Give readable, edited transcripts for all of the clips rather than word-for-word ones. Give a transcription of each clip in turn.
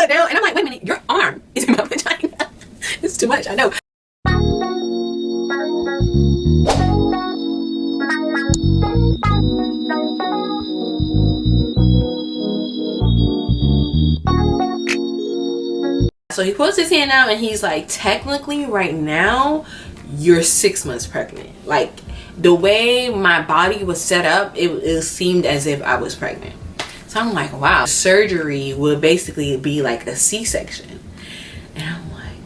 look down and I'm like, wait a minute, your arm is in my vagina. It's too much, I know. So he puts his hand out and he's like, technically right now you're 6 months pregnant. Like, the way my body was set up, it seemed as if I was pregnant. So I'm like, wow, surgery would basically be like a C-section. And I'm like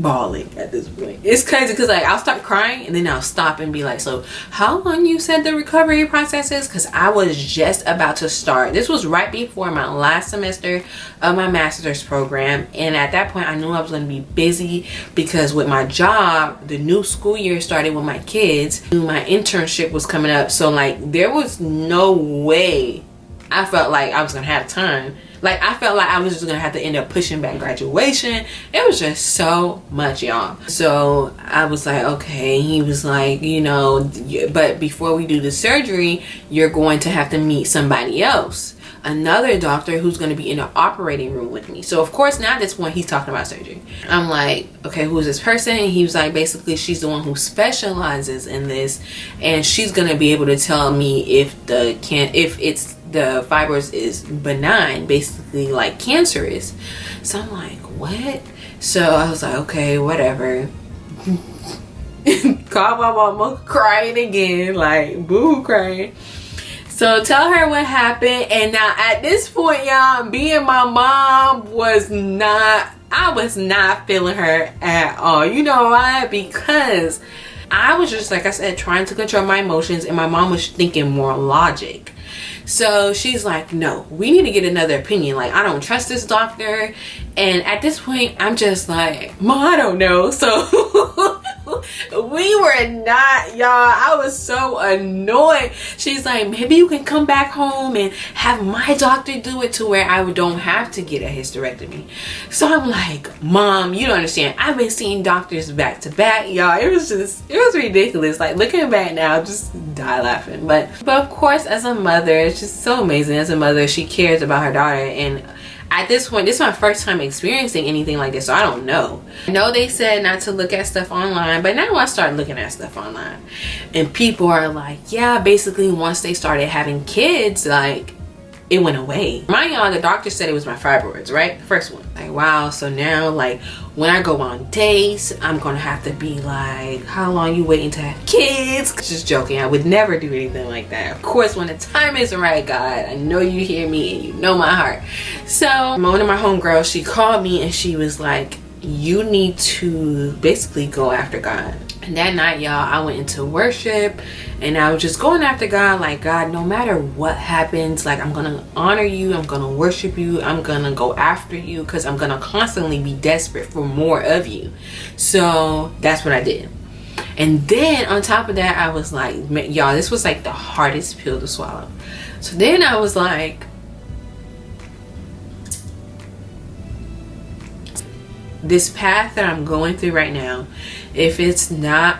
bawling at this point. It's crazy because like I'll start crying and then I'll stop and be like, so how long you said the recovery process is? Because I was just about to start. This was right before my last semester of my master's program, and at that point I knew I was going to be busy because with my job, the new school year started with my kids. My internship was coming up, so like there was no way I felt like I was gonna have time. Like, I felt like I was just gonna have to end up pushing back graduation. It was just so much, y'all. So I was like, okay. He was like, you know, but before we do the surgery, you're going to have to meet somebody else, another doctor who's going to be in the operating room with me. So of course now at this point he's talking about surgery. I'm like, okay, who is this person? And he was like, basically she's the one who specializes in this, and she's going to be able to tell me if the fibroids is benign, basically like cancerous. So I'm like, what? So I was like, okay, whatever. Call my mama, crying again, like boo crying. So tell her what happened. And now at this point, y'all, being my mom I was not feeling her at all. You know why? Because I was just, like I said, trying to control my emotions, and my mom was thinking more logic. So she's like, no, we need to get another opinion. Like, I don't trust this doctor. And at this point, I'm just like, Mom, I don't know. So we were not, y'all. I was so annoyed. She's like, maybe you can come back home and have my doctor do it to where I don't have to get a hysterectomy. So I'm like, Mom, you don't understand. I've been seeing doctors back to back, y'all. It was ridiculous. Like, looking back now, just die laughing. But of course, as a mother, it's just so amazing. As a mother, she cares about her daughter. And at this point, this is my first time experiencing anything like this, so I don't know. I know they said not to look at stuff online, but now I start looking at stuff online. And people are like, yeah, basically once they started having kids, like, it went away. Mind y'all, the doctor said it was my fibroids, right? The first one. Like, wow, so now, like, when I go on dates, I'm gonna have to be like, how long you waiting to have kids? Just joking, I would never do anything like that. Of course, when the time is right, God, I know you hear me and you know my heart. So one of my homegirls, she called me and she was like, you need to basically go after God. And that night, y'all, I went into worship and I was just going after God, like, God, no matter what happens, like, I'm gonna honor you, I'm gonna worship you, I'm gonna go after you, because I'm gonna constantly be desperate for more of you. So that's what I did. And then on top of that, I was like, y'all, this was like the hardest pill to swallow. So then I was like, this path that I'm going through right now, if it's not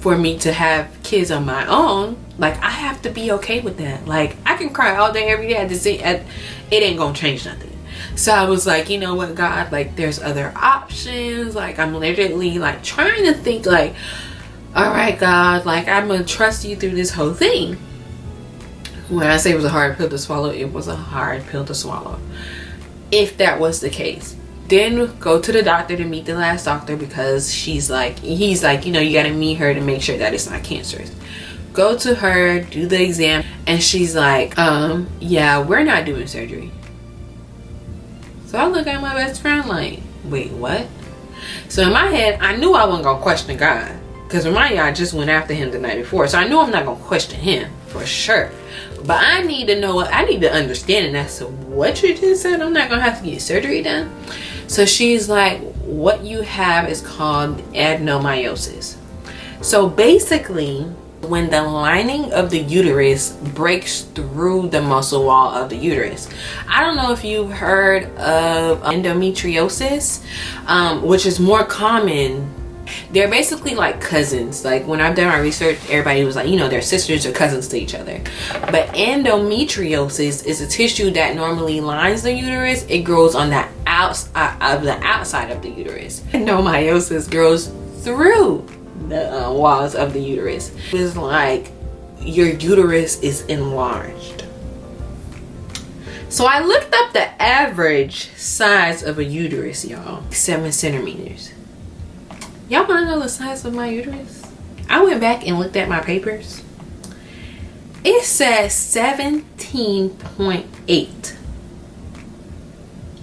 for me to have kids on my own, like, I have to be okay with that. Like, I can cry all day every day at the same, it ain't gonna change nothing. So I was like, you know what, God, like, there's other options. Like, I'm literally like trying to think like, all right, God, like, I'm gonna trust you through this whole thing. When I say it was a hard pill to swallow, it was a hard pill to swallow, if that was the case. Then go to the doctor to meet the last doctor, because he's like, you know, you got to meet her to make sure that it's not cancerous. Go to her, do the exam, and she's like, yeah, we're not doing surgery. So I look at my best friend like, wait, what? So in my head, I knew I wasn't gonna question God, because remind you, I just went after him the night before, so I knew I'm not gonna question him for sure. But I need to know, I need to understand it. That's what you just said. I'm not gonna have to get surgery done. So she's like, what you have is called adenomyosis. So basically, when the lining of the uterus breaks through the muscle wall of the uterus. I don't know if you've heard of endometriosis, which is more common. They're basically like cousins. Like, when I've done my research, everybody was like, you know, they're sisters or cousins to each other. But endometriosis is a tissue that normally lines the uterus. It grows on the outside of the uterus. Meiosis grows through the walls of the uterus. It's like your uterus is enlarged. So I looked up the average size of a uterus, y'all. 7 centimeters. Y'all wanna know the size of my uterus? I went back and looked at my papers. It says 17.8.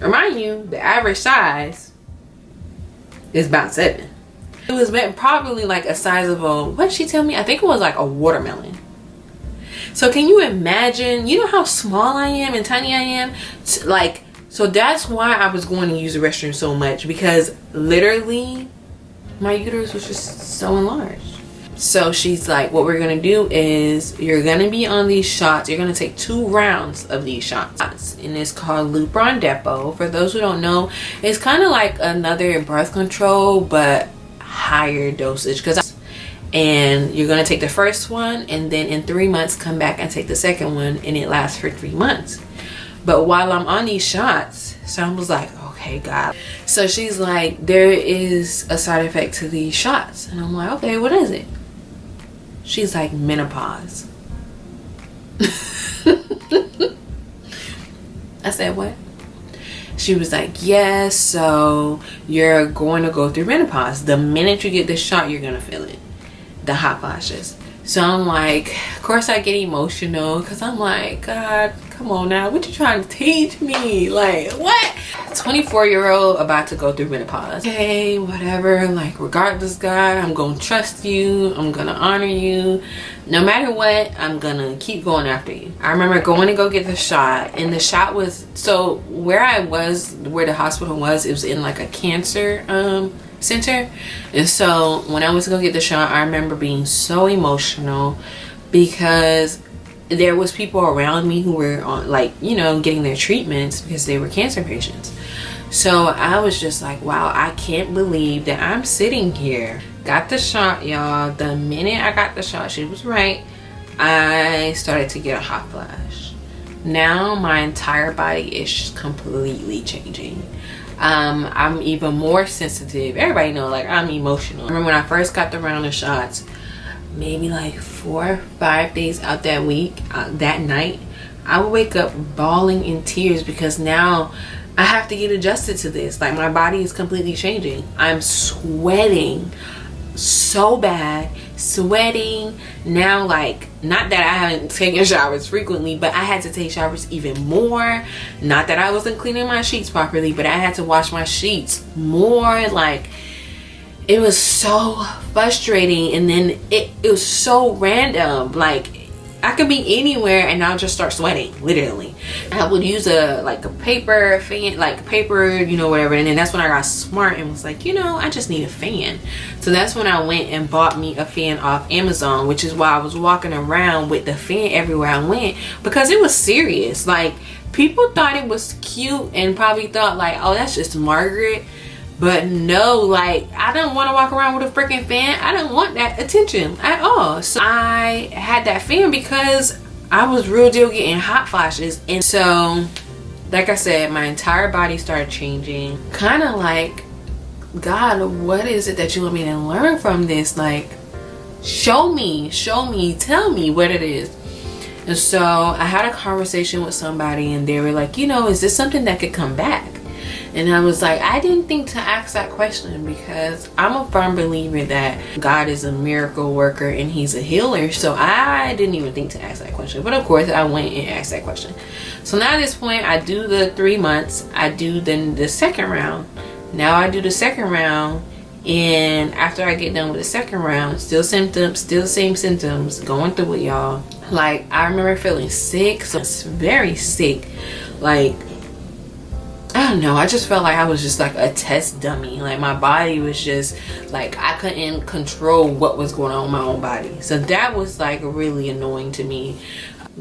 Remind you, the average size is about 7. It was probably like a size of a, what did she tell me? I think it was like a watermelon. So can you imagine, you know how small I am and tiny I am? Like, so that's why I was going to use the restroom so much, because literally my uterus was just so enlarged. So she's like, what we're gonna do is you're gonna be on these shots. You're gonna take 2 rounds of these shots, and it's called Lupron Depot. For those who don't know, it's kind of like another birth control but higher dosage. And you're gonna take the first one, and then in 3 months come back and take the second one, and it lasts for 3 months. But while I'm on these shots, so I was like, okay, God. So she's like, there is a side effect to these shots, and I'm like, okay, what is it? She's like, menopause. I said, what? She was like, yes, so you're going to go through menopause. The minute you get this shot, you're gonna feel it, the hot flashes. So I'm like, of course I get emotional, because I'm like, God, come on now, what you trying to teach me? Like, what? 24-year-old about to go through menopause. Okay, whatever, like, regardless, God, I'm gonna trust you, I'm gonna honor you. No matter what, I'm gonna keep going after you. I remember going to go get the shot, and the shot was, so where I was, where the hospital was, it was in like a cancer center. And so when I was to go get the shot, I remember being so emotional, because there was people around me who were on, like, you know, getting their treatments because they were cancer patients. So I was just like, wow, I can't believe that I'm sitting here, got the shot, y'all. The minute I got the shot, she was right, I started to get a hot flash. Now my entire body is completely changing. I'm even more sensitive. Everybody know, like, I'm emotional. I remember when I first got the round of shots, maybe like 4 or 5 days out that week, that night, I would wake up bawling in tears, because now I have to get adjusted to this. Like, my body is completely changing. I'm sweating so bad, sweating now, like, not that I haven't taken showers frequently, but I had to take showers even more. Not that I wasn't cleaning my sheets properly, but I had to wash my sheets more. Like, it was so frustrating. And then it was so random. Like, I could be anywhere and I'll just start sweating, literally. I would use a paper fan, like paper, you know, whatever. And then that's when I got smart and was like, you know, I just need a fan. So that's when I went and bought me a fan off Amazon, which is why I was walking around with the fan everywhere I went, because it was serious. Like, people thought it was cute and probably thought like, oh, that's just Margaret. But no, like, I don't want to walk around with a freaking fan. I don't want that attention at all. So I had that fan because I was real deal getting hot flashes. And so, like I said, my entire body started changing. Kind of like, God, what is it that you want me to learn from this? Like, show me, tell me what it is. And so I had a conversation with somebody, and they were like, you know, is this something that could come back? And I was like, I didn't think to ask that question, because I'm a firm believer that God is a miracle worker and he's a healer. So I didn't even think to ask that question. But of course I went and asked that question. So now at this point, I do the 3 months. I do then the second round. Now I do the second round. And after I get done with the second round, still symptoms, still the same symptoms, going through it, y'all. Like, I remember feeling sick, so it's very sick. Like, I don't know, I just felt like I was just like a test dummy. Like, my body was just like, I couldn't control what was going on in my own body. So that was like really annoying to me.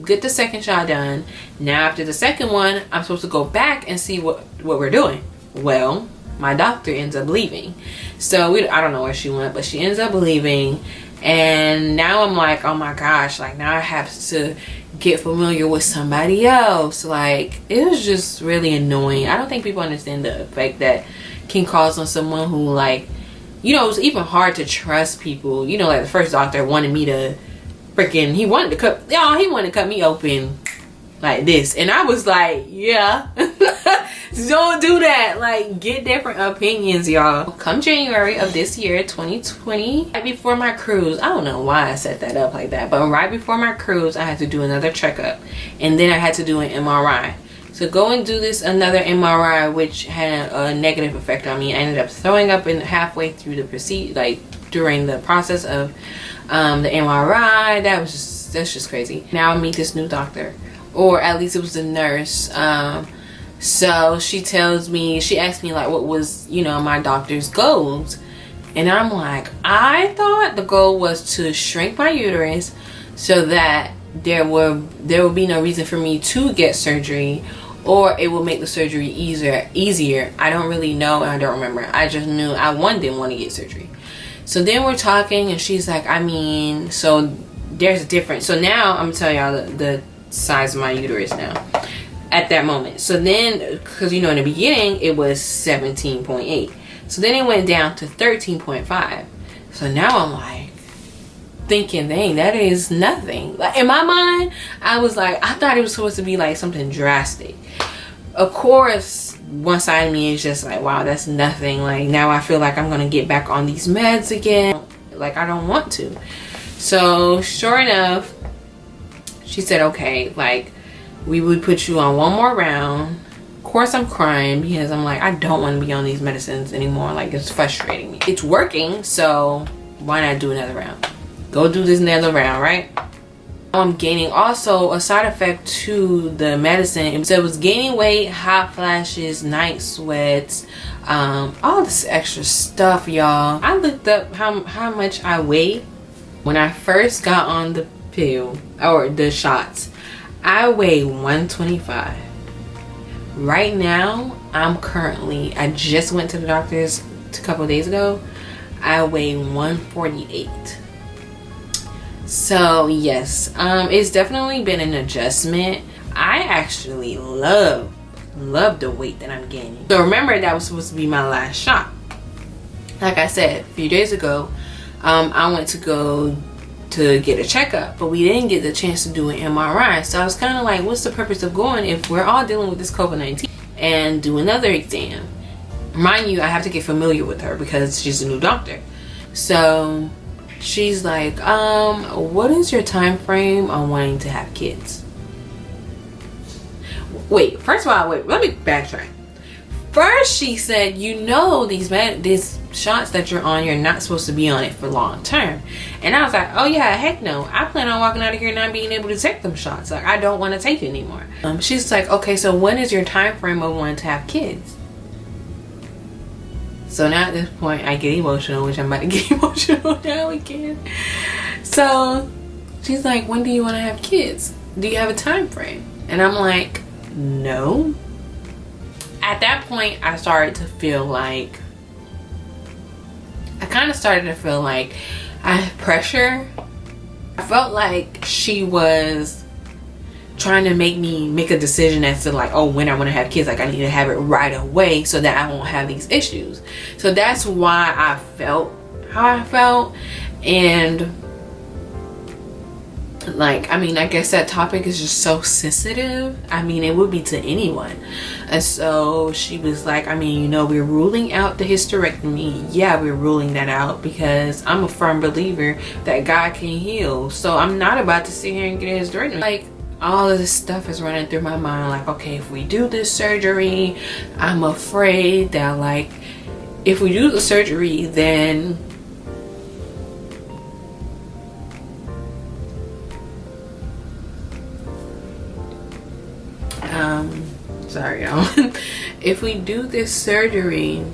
Get the second shot done. Now after the second one, I'm supposed to go back and see what we're doing. Well, my doctor ends up leaving. So I don't know where she went, but she ends up leaving. And now I'm like, oh my gosh, like now I have to get familiar with somebody else. Like it was just really annoying. I don't think people understand the effect that can cause on someone who, like, you know, it's even hard to trust people. You know, like the first doctor wanted me to freaking, he wanted to cut me open like this, and I was like, yeah. Don't do that. Like, get different opinions, y'all. Come January of this year, 2020, right before my cruise, I don't know why I set that up like that, but right before my cruise, I had to do another checkup, and then I had to do an MRI. So go and do this another MRI, which had a negative effect on me. I ended up throwing up in halfway through the procedure, like during the process of the MRI. That's just crazy. Now I meet this new doctor, or at least it was the nurse. So she tells me, she asked me like what was, you know, my doctor's goals, and I'm like, I thought the goal was to shrink my uterus so that there will be no reason for me to get surgery, or it will make the surgery easier. I don't really know, and I don't remember. I just knew I didn't want to get surgery. So then we're talking, and she's like, I mean, so there's a difference. So now I'm telling y'all the size of my uterus now at that moment. So then, because you know in the beginning it was 17.8, so then it went down to 13.5. So now I'm like thinking, dang, that is nothing. Like in my mind, I was like, I thought it was supposed to be like something drastic. Of course, one side of me is just like, wow, that's nothing. Like now I feel like I'm gonna get back on these meds again. Like I don't want to. So sure enough, she said, okay, like we would put you on one more round. Of course I'm crying because I'm like, I don't want to be on these medicines anymore. Like it's frustrating me. It's working, so why not do another round? Go do this another round, right? I'm gaining also a side effect to the medicine. So it was gaining weight, hot flashes, night sweats, all this extra stuff, y'all. I looked up how much I weighed when I first got on the pill or the shots. I weigh 125. Right now, I just went to the doctor's a couple of days ago. I weigh 148. So yes, it's definitely been an adjustment. I actually love the weight that I'm gaining. So remember, that was supposed to be my last shot. Like I said a few days ago, I went to go to get a checkup, but we didn't get the chance to do an MRI. So I was kind of like, what's the purpose of going if we're all dealing with this COVID-19, and do another exam? Mind you, I have to get familiar with her because she's a new doctor. So she's like, what is your time frame on wanting to have kids? Wait, first of all, let me backtrack. First, she said, you know, these shots that you're on, you're not supposed to be on it for long term. And I was like, oh yeah, heck no. I plan on walking out of here not being able to take them shots. Like, I don't want to take it anymore. She's like, okay, so when is your time frame of wanting to have kids? So now at this point, I get emotional, which I'm about to get emotional now again. So she's like, when do you want to have kids? Do you have a time frame? And I'm like, no. At that point, I started to feel like, I had pressure. I felt like she was trying to make me make a decision as to like, oh, when I want to have kids. Like I need to have it right away so that I won't have these issues. So that's why I felt how I felt. And like, I mean, I guess that topic is just so sensitive. I mean, it would be to anyone. And so she was like, I mean, you know, we're ruling out the hysterectomy. Yeah, we're ruling that out because I'm a firm believer that God can heal. So I'm not about to sit here and get a hysterectomy. Like, all of this stuff is running through my mind. Like, okay, if we do this surgery, I'm afraid that like, if we do the surgery, then sorry y'all. If we do this surgery,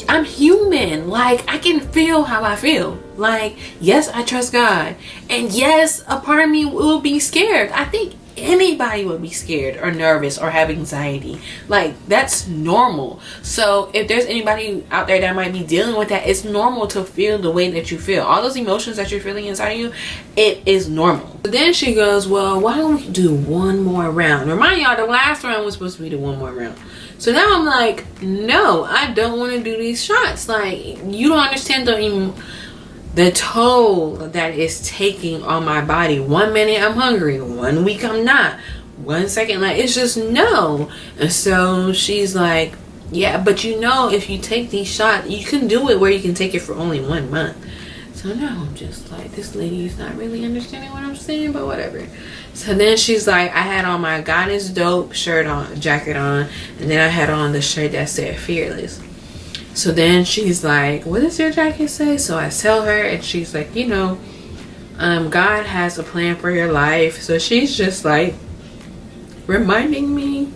I'm human. Like, I can feel how I feel. Like, yes, I trust God, and yes, a part of me will be scared. I think anybody would be scared or nervous or have anxiety. Like, that's normal. So if there's anybody out there that might be dealing with that, it's normal to feel the way that you feel. All those emotions that you're feeling inside of you, it is normal. But then she goes, well, why don't we do one more round? Remind y'all, the last round was supposed to be the one more round. So now I'm like, no, I don't want to do these shots. Like, you don't understand the toll that is taking on my body. 1 minute I'm hungry, 1 week I'm not, 1 second, like, it's just no. And so she's like, yeah, but you know, if you take these shots, you can do it where you can take it for only 1 month. So now I'm just like, this lady's not really understanding what I'm saying, but whatever. So then she's like, I had on my God is Dope jacket on, and then I had on the shirt that said Fearless. So then she's like, what does your jacket say? So I tell her, and she's like, you know, God has a plan for your life. So she's just like reminding me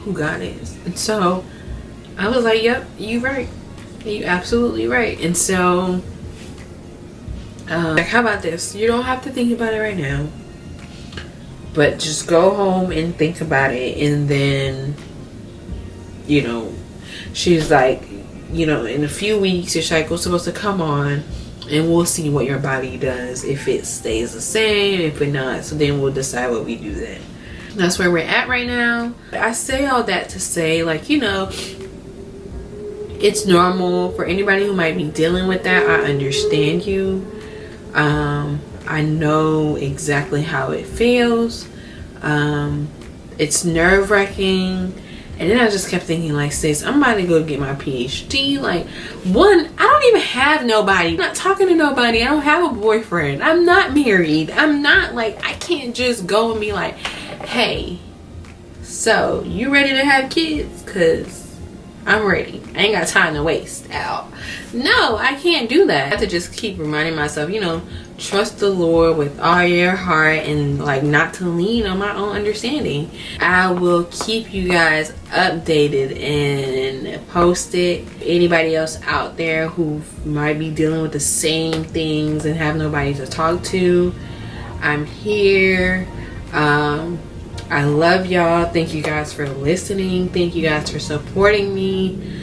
who God is. And so I was like, yep, you right. You absolutely right. And so like, how about this? You don't have to think about it right now, but just go home and think about it. And then, you know, she's like, you know, in a few weeks your cycle's supposed to come on, and we'll see what your body does, if it stays the same, if it not. So then we'll decide what we do then. That's where we're at right now. I say all that to say, like, you know, it's normal for anybody who might be dealing with that. I understand you. I know exactly how it feels. It's nerve-wracking. And then I just kept thinking, like, sis, I'm about to go get my PhD. Like, one, I don't even have nobody. I'm not talking to nobody. I don't have a boyfriend. I'm not married. I'm not, like, I can't just go and be like, hey, so you ready to have kids? Because I'm ready. I ain't got time to waste out. No, I can't do that. I have to just keep reminding myself, you know, trust the Lord with all your heart, and like not to lean on my own understanding. I will keep you guys updated and post it. Anybody else out there who might be dealing with the same things and have nobody to talk to, I'm here. I love y'all. Thank you guys for listening. Thank you guys for supporting me.